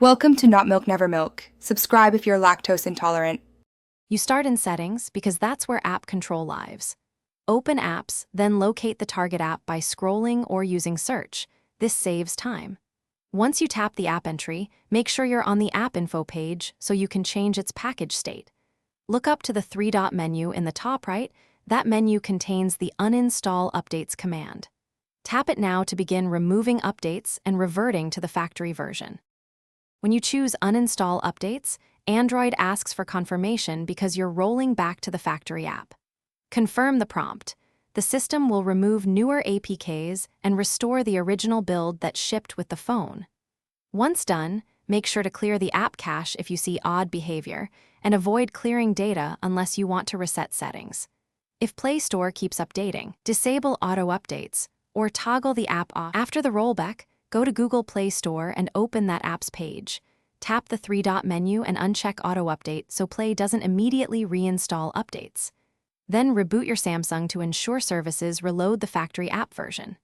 Welcome to Not Milk Never Milk. Subscribe if you're lactose intolerant. You start in Settings because that's where app control lives. Open Apps, then locate the target app by scrolling or using search. This saves time. Once you tap the app entry, make sure you're on the app info page so you can change its package state. Look up to the three-dot menu in the top right. That menu contains the Uninstall Updates command. Tap it now to begin removing updates and reverting to the factory version. When you choose Uninstall Updates, Android asks for confirmation because you're rolling back to the factory app. Confirm the prompt. The system will remove newer APKs and restore the original build that shipped with the phone. Once done, make sure to clear the app cache if you see odd behavior, and avoid clearing data unless you want to reset settings. If Play Store keeps updating, disable auto updates or toggle the app off. After the rollback, go to Google Play Store and open that app's page. Tap the three-dot menu and uncheck auto update so Play doesn't immediately reinstall updates. Then reboot your Samsung to ensure services reload the factory app version.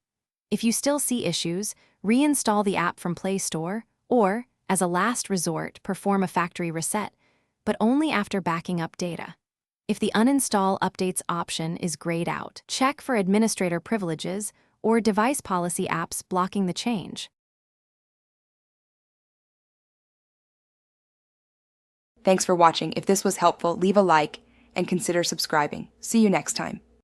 If you still see issues, reinstall the app from Play Store or, as a last resort, perform a factory reset, but only after backing up data. If the Uninstall Updates option is grayed out, check for administrator privileges or device policy apps blocking the change. Thanks for watching. If this was helpful, leave a like and consider subscribing. See you next time.